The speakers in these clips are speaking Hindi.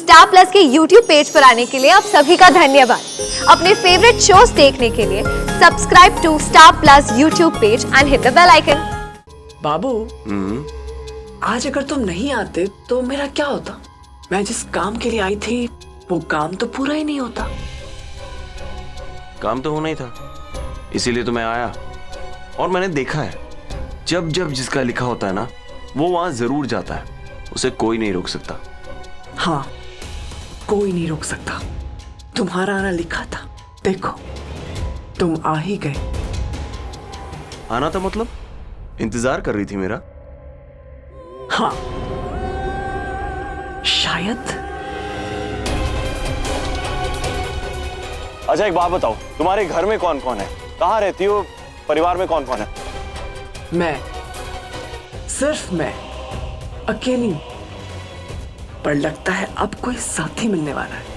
स्टार प्लस के YouTube पेज पर आने के लिए आप सभी का धन्यवाद। अपने फेवरेट शोज देखने के लिए subscribe to Star Plus YouTube page and hit the bell icon. बाबू, आज अगर तुम नहीं आते तो मेरा क्या होता? मैं जिस काम के लिए आई थी वो काम तो पूरा ही नहीं होता। काम तो होना ही था, इसीलिए तो मैं आया। और मैंने देखा है, जब जब जिसका लिखा होता है ना, वो वहां जरूर जाता है। उसे कोई नहीं रोक सकता। हाँ, कोई नहीं रोक सकता। तुम्हारा आना लिखा था, देखो तुम आ ही गए। आना था मतलब इंतजार कर रही थी मेरा? हाँ, शायद। अच्छा एक बात बताओ, तुम्हारे घर में कौन कौन है? कहाँ रहती हो? परिवार में कौन कौन है? मैं, सिर्फ मैं अकेली, पर लगता है अब कोई साथी मिलने वाला है।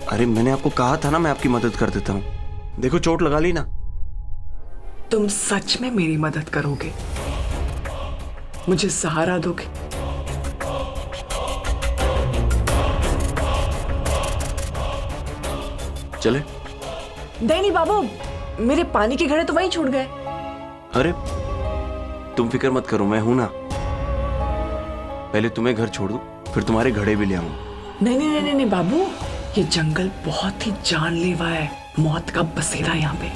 अरे मैंने आपको कहा था ना, मैं आपकी मदद कर देता हूँ। देखो चोट लगा ली ना। तुम सच में मेरी मदद करोगे? मुझे सहारा दोगे? चले? नहीं बाबू, मेरे पानी के घड़े तो वहीं छूट गए। अरे तुम फिक्र मत करो, मैं हूं ना। पहले तुम्हें घर छोड़ दूं, फिर तुम्हारे घड़े भी ले आऊंगा। नहीं बाबू, ये जंगल बहुत ही जानलेवा है। मौत का बसेरा यहाँ पे।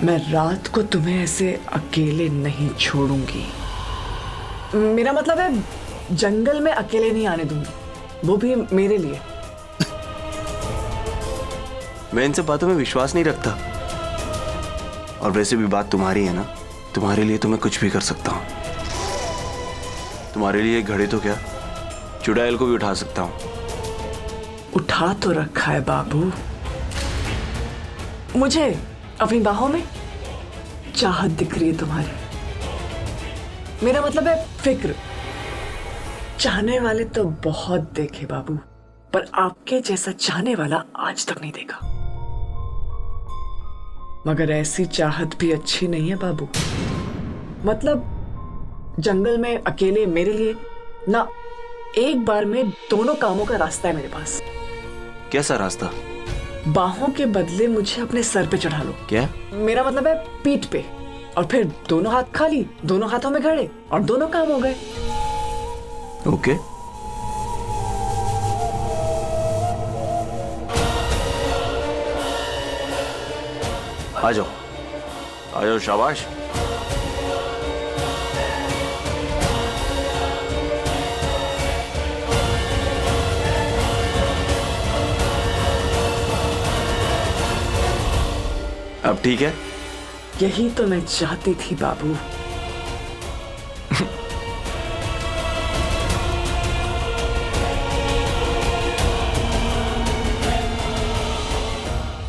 मैं रात को तुम्हें ऐसे अकेले नहीं छोड़ूंगी। मेरा मतलब है जंगल में अकेले नहीं आने दूंगी, वो भी मेरे लिए। मैं इन सब बातों में विश्वास नहीं रखता। और वैसे भी बात तुम्हारी है ना, तुम्हारे लिए तो मैं कुछ भी कर सकता हूँ। तुम्हारे लिए घड़े तो क्या, चुड़ैल को भी उठा सकता हूँ। उठा तो रखा है बाबू। मुझे अपनी बाहों में चाहत दिख रही है तुम्हारी। मेरा मतलब है फिक्र। चाहने वाले तो बहुत देखे बाबू, पर आपके जैसा चाहने वाला आज तक नहीं देखा। मगर ऐसी चाहत भी अच्छी नहीं है बाबू। मतलब जंगल में अकेले मेरे लिए ना, एक बार में दोनों कामों का रास्ता है मेरे पास। कैसा रास्ता? बाहों के बदले मुझे अपने सर पे चढ़ा लो। क्या? मेरा मतलब है पीठ पे, और फिर दोनों हाथ खाली, दोनों हाथों में घड़े, और दोनों काम हो गए। ओके। आ जाओ शाबाश। अब ठीक है? यही तो मैं चाहती थी बाबू।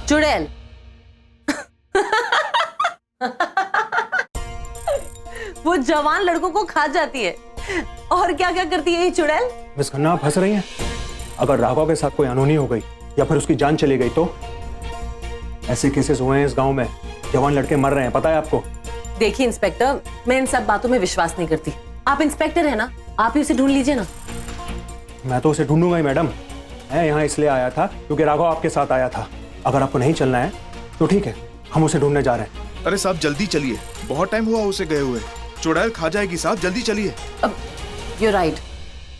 चुड़ैल। वो जवान लड़कों को खा जाती है। और क्या क्या करती है ये चुड़ैल? मिस खन्ना, आप हंस रही हैं? अगर राघव के साथ कोई अनहोनी हो गई या फिर उसकी जान चली गई तो? ऐसे केसेस हुए हैं इस गांव में, जवान लड़के मर रहे हैं, पता है आपको? देखिए इंस्पेक्टर, मैं इन सब बातों में विश्वास नहीं करती। आप इंस्पेक्टर है ना, आप ही उसे ढूंढ लीजिए ना। मैं तो उसे ढूंढूंगा ही मैडम। मैं यहाँ इसलिए आया था क्योंकि राघव आपके साथ आया था। अगर आपको नहीं चलना है तो ठीक है, हम उसे ढूंढने जा रहे हैं। अरे साहब जल्दी चलिए, बहुत टाइम हुआ उसे गए हुए। चुड़ैल खा जाएगी साहब, जल्दी चलिए। अब यू राइट,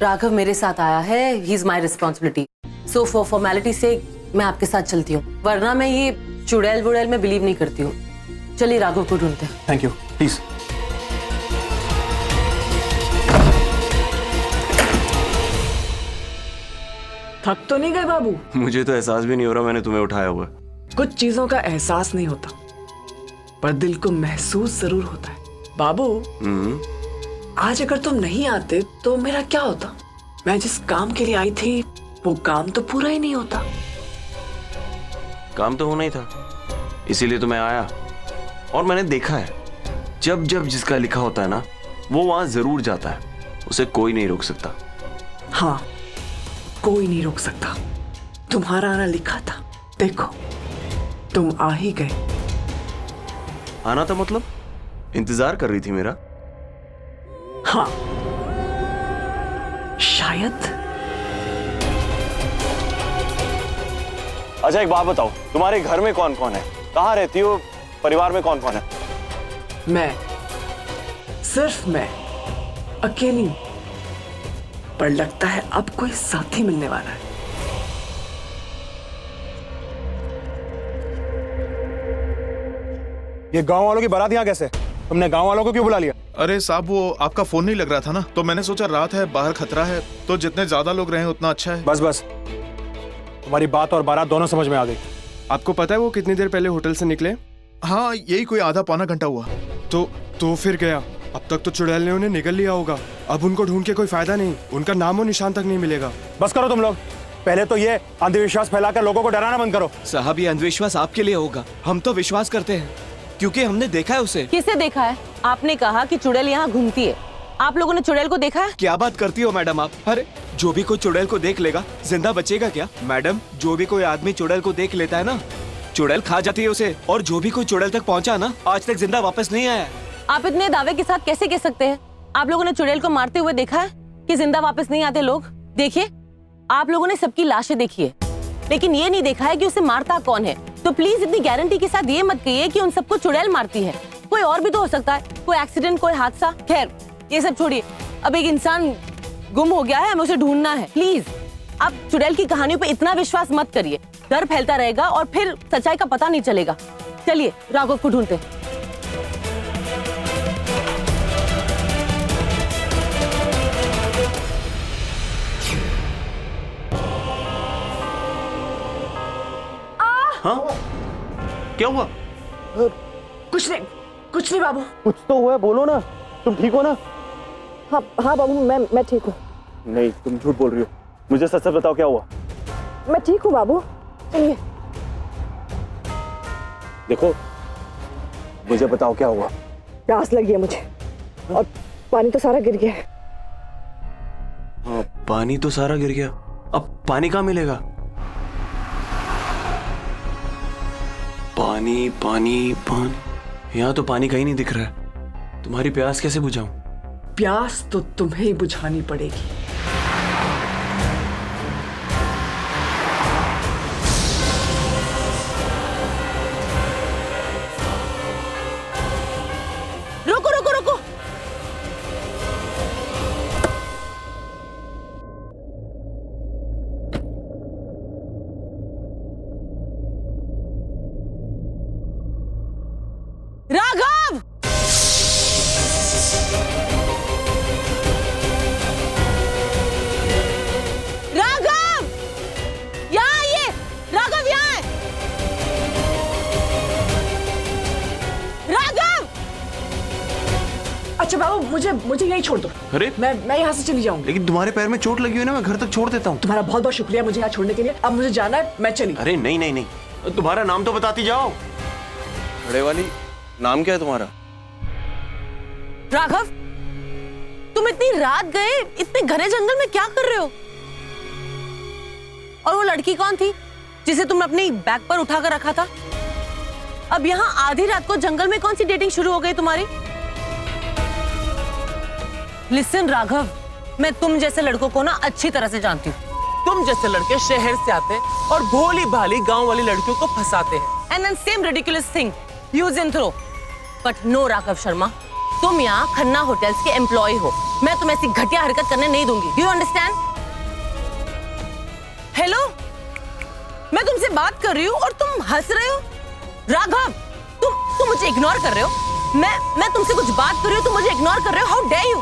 राघव मेरे साथ आया है, he is my responsibility. So for formality से मैं आपके साथ चलती हूँ, वरना मैं ये चुड़ैल वुड़ैल में बिलीव नहीं करती हूँ। चलिए राघव को ढूंढते हैं। Thank you, please. थक तो नहीं गए बाबू? मुझे तो एहसास भी नहीं हो रहा मैंने तुम्हें उठाया हुआ। कुछ चीजों का एहसास नहीं होता, पर दिल को महसूस जरूर होता है बाबू। आज अगर तुम नहीं आते तो मेरा क्या होता? मैं जिस काम के लिए आई थी वो काम तो पूरा ही नहीं होता। काम तो होना ही था, इसीलिए तो मैं आया। और मैंने देखा है, जब जब जिसका लिखा होता है ना, वो वहां जरूर जाता है। उसे कोई नहीं रोक सकता। हाँ, कोई नहीं रोक सकता। तुम्हारा आना लिखा था, देखो तुम आ ही गए। आना था मतलब इंतजार कर रही थी मेरा? हाँ, शायद। अच्छा एक बात बताओ, तुम्हारे घर में कौन कौन है? कहाँ रहती हो? परिवार में कौन कौन है? मैं, सिर्फ मैं अकेली हूं। पर लगता है अब कोई साथी मिलने वाला है। ये गांव वालों की बारात यहाँ कैसे? तुमने गांव वालों को क्यों बुला लिया? अरे साहब, वो आपका फोन नहीं लग रहा था ना, तो मैंने सोचा रात है, बाहर खतरा है, तो जितने ज्यादा लोग रहे उतना अच्छा है। बस बस, तुम्हारी बात और बारात दोनों समझ में आ गई। आपको पता है वो कितनी देर पहले होटल से निकले? हाँ, यही कोई आधा पौना घंटा हुआ। तो फिर गया। अब तक तो चुड़ैल ने उन्हें निगल लिया होगा। अब उनको ढूंढ के कोई फायदा नहीं, उनका नामो निशान तक नहीं मिलेगा। बस करो तुम लोग, पहले तो ये अंधविश्वास फैलाकर लोगों को डराना बंद करो। साहब, ये अंधविश्वास आपके लिए होगा, हम तो विश्वास करते हैं क्योंकि हमने देखा है उसे। किसे देखा है? आपने कहा कि चुड़ैल यहाँ घूमती है, आप लोगों ने चुड़ैल को देखा है? क्या बात करती हो मैडम आप? अरे जो भी कोई चुड़ैल को देख लेगा जिंदा बचेगा क्या? मैडम, जो भी कोई आदमी चुड़ैल को देख लेता है ना, चुड़ैल खा जाती है उसे। और जो भी कोई चुड़ैल तक पहुंचा ना, आज तक जिंदा वापस नहीं आया। आप इतने दावे के साथ कैसे कह सकते हैं? आप लोगों ने चुड़ैल को मारते हुए देखा है कि जिंदा वापस नहीं आते लोग? देखिए, आप लोगों ने सबकी लाशें देखी है, लेकिन ये नहीं देखा है कि उसे मारता कौन है। तो प्लीज इतनी गारंटी के साथ ये मत कहिए कि उन सबको चुड़ैल मारती है। कोई और भी तो हो सकता है, कोई एक्सीडेंट, कोई हादसा। खैर, ये सब छोड़िए, अब एक इंसान गुम हो गया है, हमें उसे ढूंढना है। प्लीज आप चुड़ैल की कहानियों पे इतना विश्वास मत करिए, डर फैलता रहेगा और फिर सच्चाई का पता नहीं चलेगा। चलिए राघव को ढूंढते हैं। हाँ, क्या हुआ? कुछ नहीं बाबू। कुछ तो हुआ है, बोलो ना। तुम ठीक हो ना? हाँ बाबू, मैं ठीक हूँ। नहीं, तुम झूठ बोल रही हो। मुझे सच सच बताओ, क्या हुआ? मैं ठीक हूँ बाबू, चलिए। देखो, मुझे बताओ क्या हुआ। प्यास लगी है मुझे और पानी तो सारा गिर गया है। हाँ, पानी तो सारा गिर गया। अब पानी कहाँ मिलेगा? पानी पानी पानी, यहाँ तो पानी कहीं नहीं दिख रहा है। तुम्हारी प्यास कैसे बुझाऊं? प्यास तो तुम्हें ही बुझानी पड़ेगी। रुको रुको रुको, राघव! राघव! यहाँ आइए, राघव यहाँ है। राघव! अच्छा बाबू, मुझे यहीं छोड़ दो। अरे मैं यहाँ से चली जाऊंगी। लेकिन तुम्हारे पैर में चोट लगी हुई है ना, मैं घर तक छोड़ देता हूँ। तुम्हारा बहुत बहुत शुक्रिया मुझे यहाँ छोड़ने के लिए। अब मुझे जाना है, मैं चली। अरे नहीं नहीं नहीं, तुम्हारा नाम तो बताती जाओ। बड़े वाली, नाम क्या है तुम्हारा? राघव, तुम इतनी रात गए इतने घने जंगल में क्या कर रहे हो? और वो लड़की कौन थी जिसे तुमने अपनी बैग पर उठाकर रखा था? अब यहाँ आधी रात को जंगल में कौन सी डेटिंग शुरू हो गई तुम्हारी? लिसन राघव, मैं तुम जैसे लड़कों को ना अच्छी तरह से जानती हूँ। तुम जैसे लड़के शहर से आते हैं और भोली भाली गांव वाली लड़कियों को फंसाते हैं। And then same ridiculous thing, use and throw. But no Raghav Sharma, तुम यहाँ खन्ना होटल्स के एम्प्लॉय हो। मैं तुम्हें ऐसी घटिया हरकत करने नहीं दूंगी। Do you understand? हेलो, मैं तुमसे बात कर रही हूँ और तुम हंस रहे हो। राघव, तुम मुझे इग्नोर कर रहे हो। मैं तुमसे कुछ बात कर रही हूँ, तुम मुझे इग्नोर कर रहे हो। How dare you!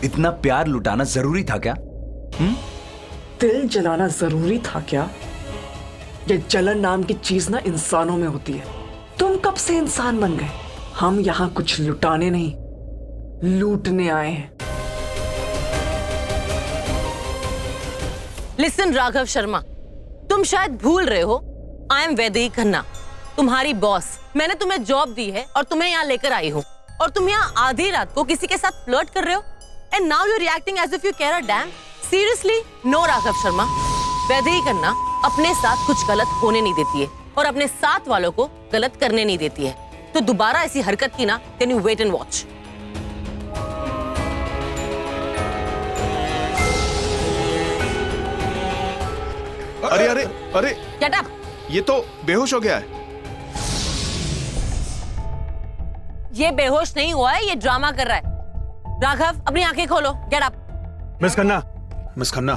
इतना प्यार लुटाना जरूरी था क्या? दिल जलाना जरूरी था क्या? ये जलन नाम की चीज ना इंसानों में होती है। तुम कब से इंसान बन गए? हम यहाँ कुछ लुटाने नहीं, लूटने आए हैं। लिसन राघव शर्मा, तुम शायद भूल रहे हो, आई एम वैदेही खन्ना, तुम्हारी बॉस। मैंने तुम्हें जॉब दी है और तुम्हें यहाँ लेकर आई हूँ, और तुम यहाँ आधी रात को किसी के साथ फ्लर्ट कर रहे हो, and now you are reacting as if you care a damn. Seriously no Raghav Sharma, Vaidehi Khanna अपने साथ कुछ गलत होने नहीं देती है और अपने साथ वालों को गलत करने नहीं देती है। तो दोबारा ऐसी हरकत की ना, can you wait and watch. अरे अरे अरे, गेट अप। ये तो बेहोश हो गया है। ये बेहोश नहीं हुआ है, ये ड्रामा कर रहा है। राघव, अपनी आंखें खोलो, गेट अप। मिस खन्ना,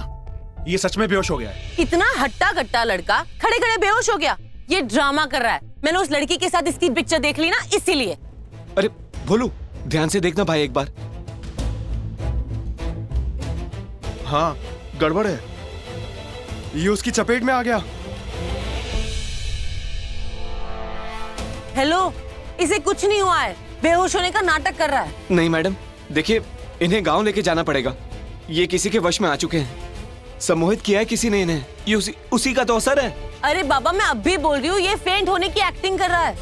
ये सच में बेहोश हो गया है। इतना हट्टा कट्टा लड़का खड़े खड़े बेहोश हो गया, ये ड्रामा कर रहा है। मैंने उस लड़की के साथ इसकी पिक्चर देख ली ना, इसीलिए। अरे भोलू, ध्यान से देखना भाई एक बार। हाँ, गड़बड़ है। ये उसकी चपेट में आ गया। हेलो, इसे कुछ नहीं हुआ है, बेहोश होने का नाटक कर रहा है। नहीं मैडम, देखिए इन्हें गांव लेके जाना पड़ेगा। ये किसी के वश में आ चुके हैं, सम्मोहित किया है किसी ने इन्हें। ये उसी का तो असर है। अरे बाबा, मैं अब भी बोल रही हूँ, ये फेंट होने की एक्टिंग कर रहा है।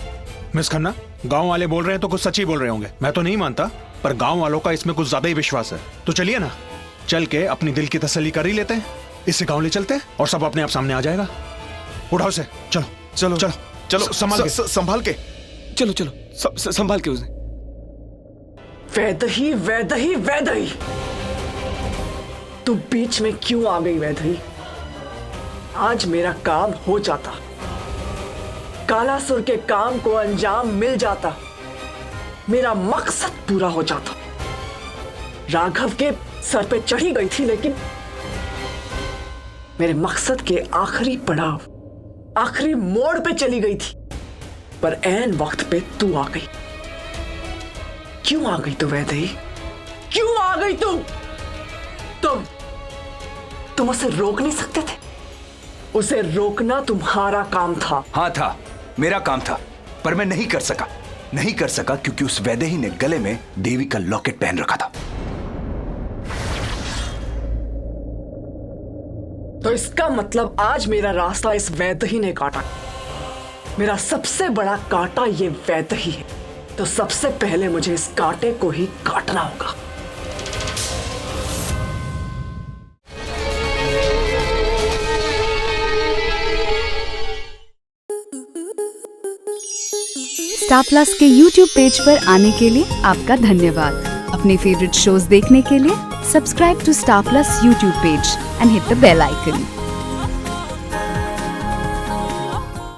मिस खन्ना, गांव वाले बोल रहे हैं तो कुछ सच ही बोल रहे होंगे। मैं तो नहीं मानता, पर गांव वालों का इसमें कुछ ज्यादा ही विश्वास है। तो चलिए ना, चल के अपनी दिल की तसल्ली कर ही लेते हैं। इसे गांव ले चलते हैं और सब अपने आप सामने आ जाएगा। उठाओ से, चलो चलो चलो चलो, संभाल के। संभाल के। चलो चलो, संभाल के उसे। वैदेही, वैदेही, वैदेही, तू बीच में क्यों आ गई वैदेही? आज मेरा काम हो जाता, कालासुर के काम को अंजाम मिल जाता, मेरा मकसद पूरा हो जाता। राघव के सर पे चढ़ी गई थी, लेकिन मेरे मकसद के आखिरी पड़ाव, आखिरी मोड़ पे चली गई थी, पर ऐन वक्त पे तू आ गई। क्यों आ गई तू वैदेही? क्यों आ गई तू? तुम उसे रोक नहीं सकते थे? उसे रोकना तुम्हारा काम था। हाँ था, मेरा काम था, पर मैं नहीं कर सका क्योंकि उस वैदेही ने गले में देवी का लॉकेट पहन रखा था। तो इसका मतलब आज मेरा रास्ता इस वैदेही ने काटा। मेरा सबसे बड़ा कांटा ये वैदेही है, तो सबसे पहले मुझे इस कांटे को ही काटना होगा। स्टार प्लस के YouTube पेज पर आने के लिए आपका धन्यवाद। अपने फेवरेट शोज देखने के लिए subscribe to Star Plus YouTube page and hit the bell icon.